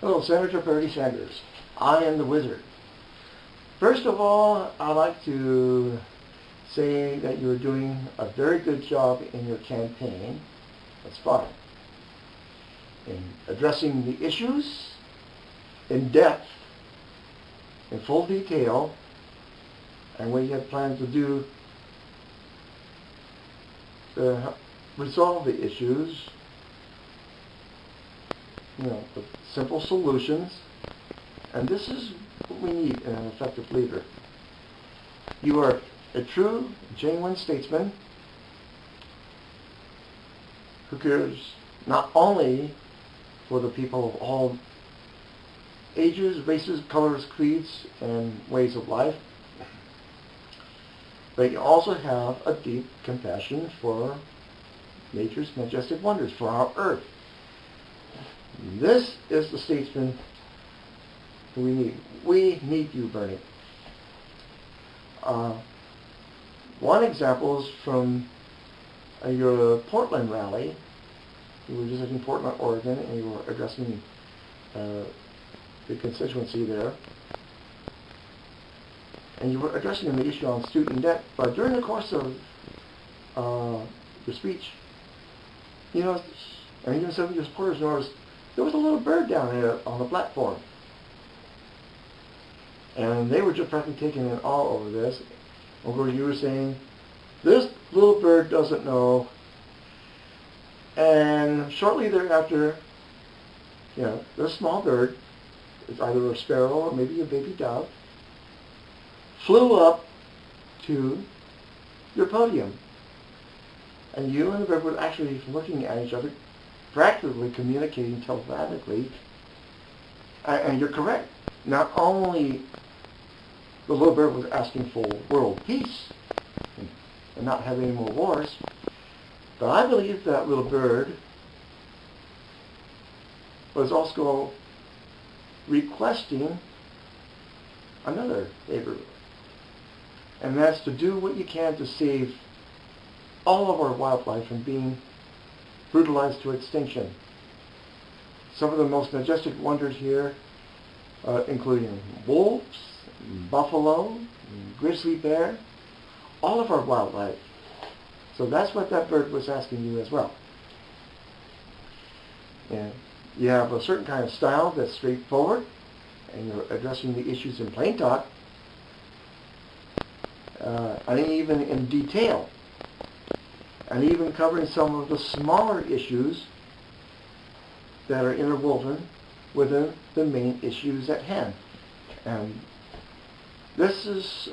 Hello, Senator Bernie Sanders. I am the wizard. First of all, I'd like to say that you're doing a very good job in your campaign. That's fine. In addressing the issues in depth, in full detail, and what you have plans to do to resolve the issues. The simple solutions. And this is what we need in an effective leader. You are a true, genuine statesman who cares not only for the people of all ages, races, colors, creeds, and ways of life, but you also have a deep compassion for nature's majestic wonders, for our earth. This is the statesman who we need. We need you, Bernie. One example is from your Portland rally. You were visiting Portland, Oregon, and you were addressing the constituency there. And you were addressing the issue on student debt. But during the course of your speech, and even some of your supporters noticed, there was a little bird down there on the platform. And they were just practically taking it all over this. Of course, you were saying, this little bird doesn't know. And shortly thereafter, this small bird, it's either a sparrow or maybe a baby dove, flew up to your podium. And you and the bird were actually looking at each other, practically communicating telepathically. And you're correct. Not only the little bird was asking for world peace and not having any more wars, but I believe that little bird was also requesting another favor. And that's to do what you can to save all of our wildlife from being brutalized to extinction. Some of the most majestic wonders here, including wolves, buffalo, grizzly bear, all of our wildlife. So that's what that bird was asking you as well. And you have a certain kind of style that's straightforward, and you're addressing the issues in plain talk, and even in detail, and even covering some of the smaller issues that are interwoven within the main issues at hand. And this is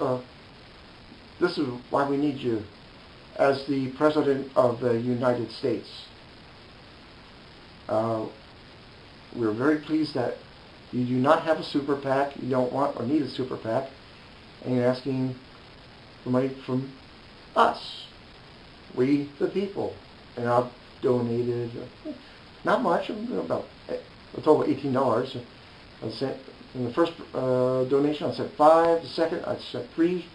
why we need you as the President of the United States. We're very pleased that you do not have a super PAC, you don't want or need a super PAC, and you're asking for money from us, we the people. And I've donated, not much, about a total of $18. I sent, in the first donation I sent 5, the second I sent 3,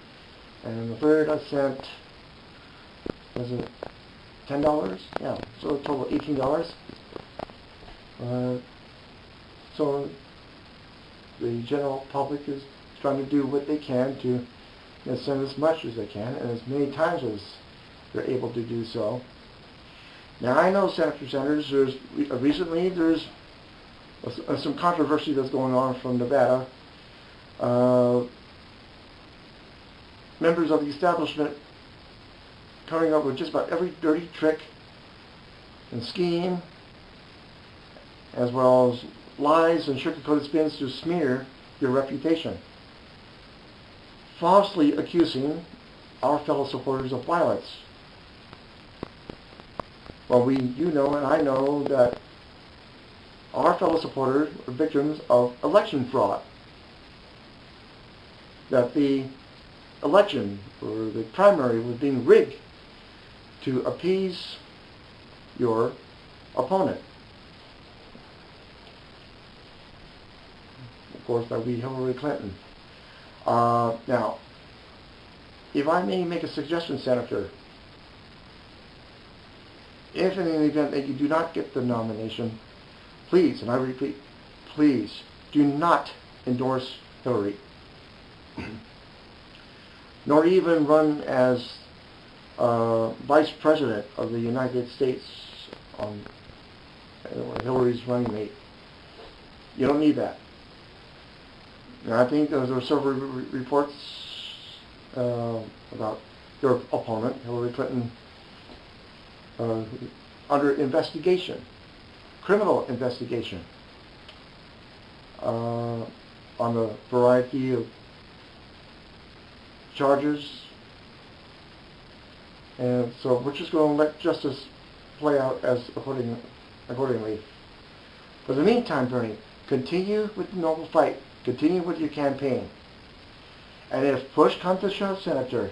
and the third I sent, was it $10? Yeah, so a total of $18. So the general public is trying to do what they can to send as much as they can, and as many times as they're able to do so. Now I know, Senator Sanders, recently there's some controversy that's going on from Nevada. Members of the establishment coming up with just about every dirty trick and scheme, as well as lies and sugar-coated spins to smear your reputation, falsely accusing our fellow supporters of violence. Well, you know and I know that our fellow supporters are victims of election fraud. That the election, or the primary, was being rigged to appease your opponent. Of course, that would be Hillary Clinton. Now, if I may make a suggestion, Senator, if in the event that you do not get the nomination, please, and I repeat, please do not endorse Hillary, nor even run as Vice President of the United States on Hillary's running mate. You don't need that. And I think there were several reports about your opponent, Hillary Clinton, under investigation, criminal investigation, on a variety of charges. And so we're just going to let justice play out as accordingly. But in the meantime, Bernie, continue with the noble fight. Continue with your campaign. And if push comes to shove, Senator,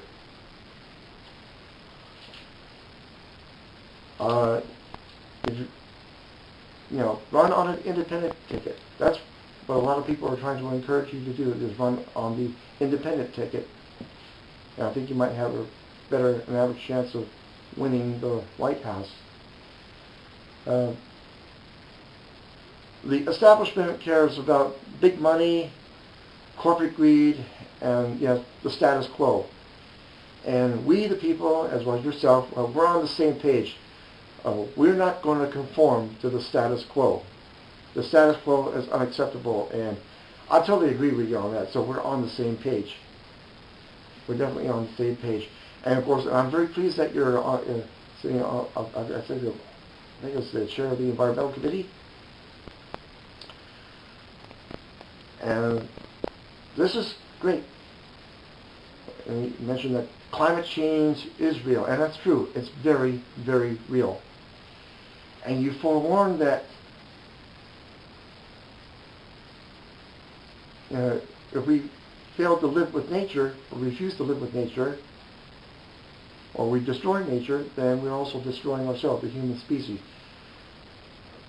if you run on an independent ticket. That's what a lot of people are trying to encourage you to do, is run on the independent ticket. And I think you might have an average chance of winning the White House. The establishment cares about big money, corporate greed, and the status quo. And we, the people, as well as yourself, we're on the same page. We're not going to conform to the status quo. The status quo is unacceptable, and I totally agree with you on that. So we're on the same page. We're definitely on the same page. And of course, I'm very pleased that you're sitting on, I think it's the chair of the Environmental Committee. And this is great. And you mentioned that climate change is real, and that's true. It's very, very real. And you forewarned that if we fail to live with nature, or refuse to live with nature, or we destroy nature, then we're also destroying ourselves, the human species.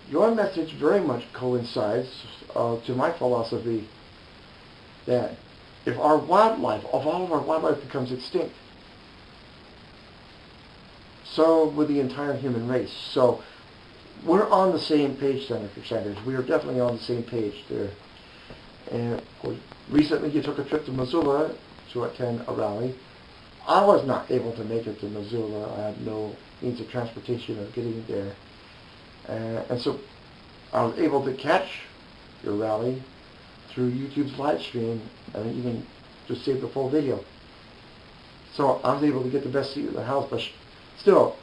Your message very much coincides to my philosophy that if our wildlife, if all of our wildlife becomes extinct, so would the entire human race. So we're on the same page, Senator Sanders. We are definitely on the same page there. And of course, recently you took a trip to Missoula to attend a rally. I was not able to make it to Missoula. I had no means of transportation of getting there. And so I was able to catch your rally through YouTube's live stream and even just save the full video. So I was able to get the best seat in the house, but still,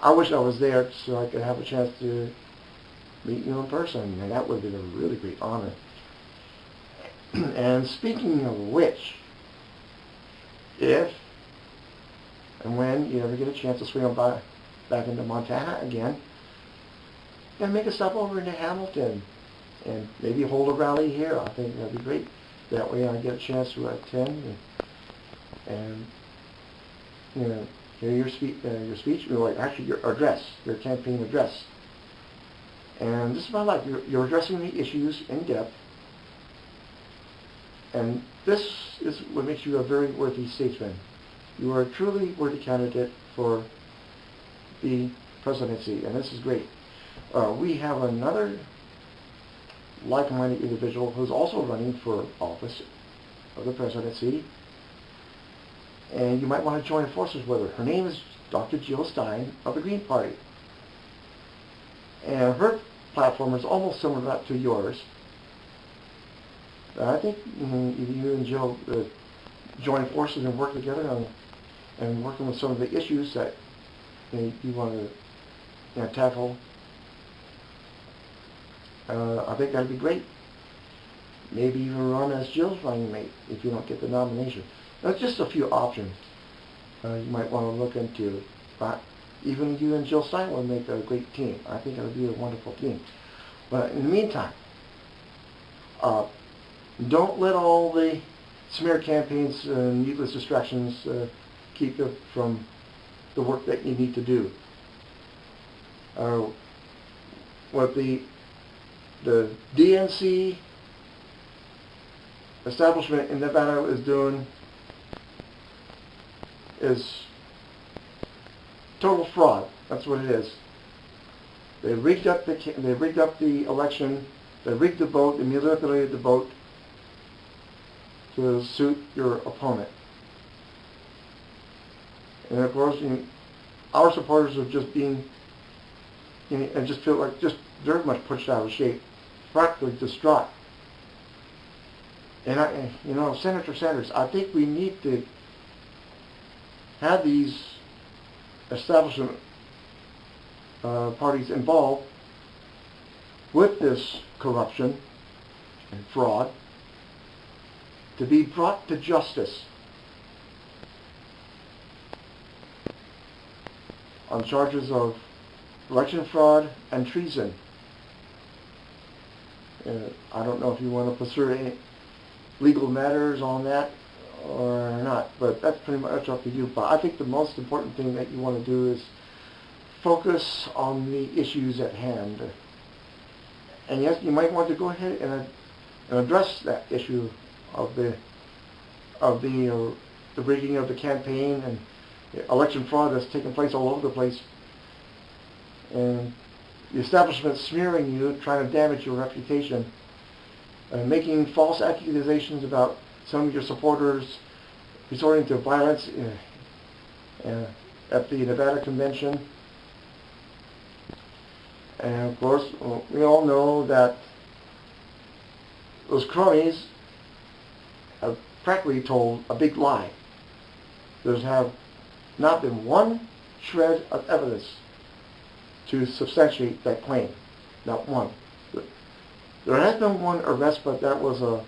I wish I was there so I could have a chance to meet you in person, and that would have been a really great honor. And speaking of which, if and when you ever get a chance to swing on back into Montana again, then make a stop over into Hamilton and maybe hold a rally here. I think that'd be great. That way I get a chance to attend and hear your speech, or actually your address, your campaign address. And this is what I like. You're addressing the issues in depth, and this is what makes you a very worthy statesman. You are a truly worthy candidate for the presidency, and this is great. We have another like-minded individual who's also running for office of the presidency, and you might want to join forces with her. Her name is Dr. Jill Stein of the Green Party, and her platform is almost similar to yours. I think you and Jill join forces and work together on and working with some of the issues that you want to tackle. I think that'd be great. Maybe even run as Jill's running mate if you don't get the nomination. That's just a few options you might want to look into. But even you and Jill Stein will make a great team. I think it would be a wonderful team. But in the meantime, don't let all the smear campaigns and needless distractions keep you from the work that you need to do. What the DNC establishment in Nevada is doing is total fraud. That's what it is. They rigged up the election They rigged the vote, they manipulated the vote to suit your opponent. And of course, our supporters are just being, and just feel like just very much pushed out of shape, practically distraught. And Senator Sanders, I think we need to have these establishment parties involved with this corruption and fraud to be brought to justice on charges of election fraud and treason. I don't know if you want to pursue any legal matters on that or not, but that's pretty much up to you. But I think the most important thing that you want to do is focus on the issues at hand. And yes, you might want to go ahead and address that issue of the rigging of the campaign and election fraud that's taking place all over the place, and the establishment smearing you, trying to damage your reputation, making false accusations about some of your supporters resorting to violence at the Nevada convention. And of course, we all know that those cronies have practically told a big lie. There's have not been one shred of evidence to substantiate that claim. Not one. There has been one arrest, but that was a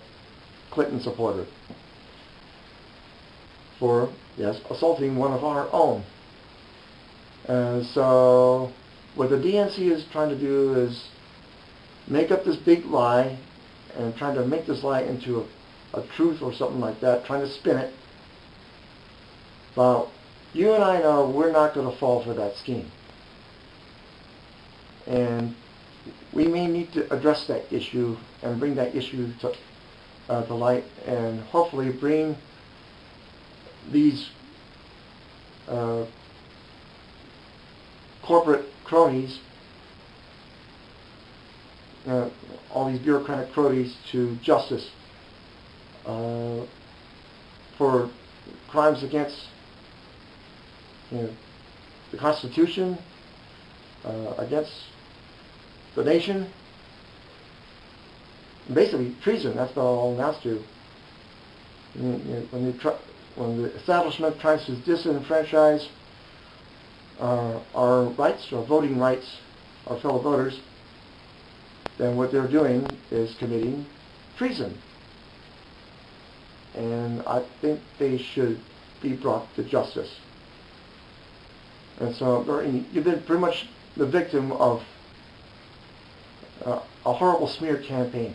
Clinton supporter for, yes, assaulting one of our own. And so what the DNC is trying to do is make up this big lie and trying to make this lie into a truth or something like that, trying to spin it. Well, you and I know we're not going to fall for that scheme. And we may need to address that issue and bring that issue to light, and hopefully bring these corporate cronies, all these bureaucratic cronies, to justice for crimes against the Constitution, against the nation. Basically, treason. That's what it all amounts to. When the establishment tries to disenfranchise our rights, our voting rights, our fellow voters, then what they're doing is committing treason. And I think they should be brought to justice. And so you've been pretty much the victim of a horrible smear campaign.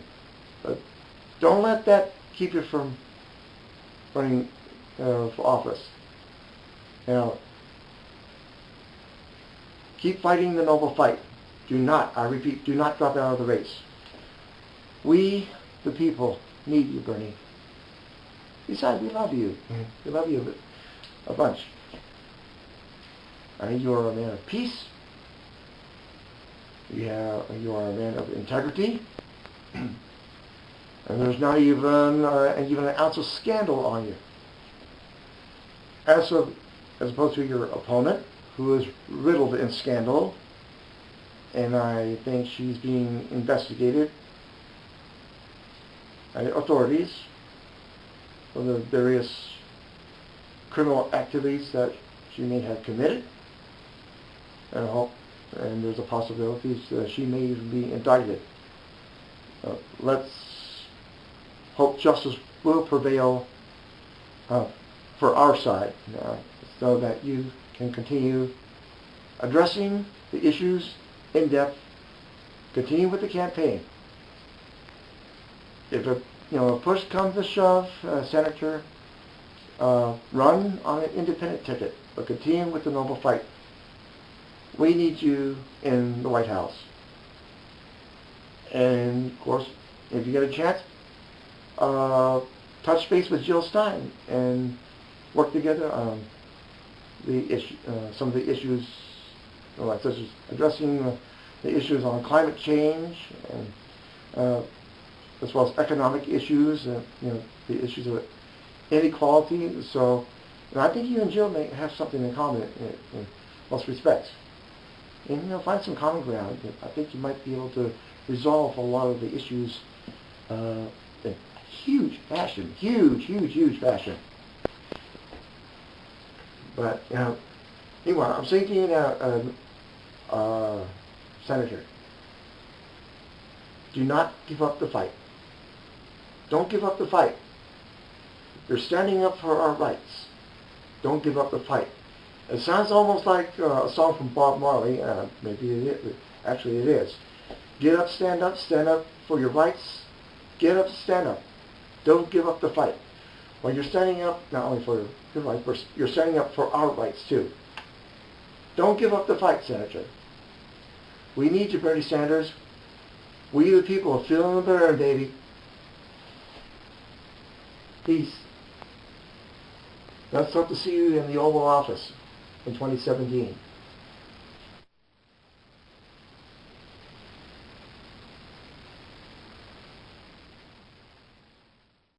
But don't let that keep you from running for office. Keep fighting the noble fight. Do not, I repeat, do not drop out of the race. We, the people, need you, Bernie. Besides, we love you. We love you a bunch. You are a man of peace. You are a man of integrity. And there's not even an ounce of scandal on you. As opposed to your opponent, who is riddled in scandal, and I think she's being investigated by authorities for the various criminal activities that she may have committed. And there's a possibility that she may even be indicted. Let's hope justice will prevail for our side, so that you can continue addressing the issues in depth, continue with the campaign. If push comes to shove, Senator, run on an independent ticket, but continue with the noble fight. We need you in the White House. And of course, if you get a chance, touch base with Jill Stein and work together on some of the issues, such as addressing the issues on climate change and uh, as well as economic issues, the issues of inequality. So, I think you and Jill may have something in common in most respects. And find some common ground. I think you might be able to resolve a lot of the issues in huge fashion, huge fashion. But meanwhile, I'm saying to you, Senator, do not give up the fight. Don't give up the fight. You're standing up for our rights. Don't give up the fight. It sounds almost like a song from Bob Marley. Maybe it is. Actually, it is. Get up, stand up for your rights. Get up, stand up. Don't give up the fight. Well, you're standing up not only for your rights, but you're standing up for our rights too. Don't give up the fight, Senator. We need you, Bernie Sanders. We the people are feeling the burn, baby. Peace. Let's hope to see you in the Oval Office in 2017.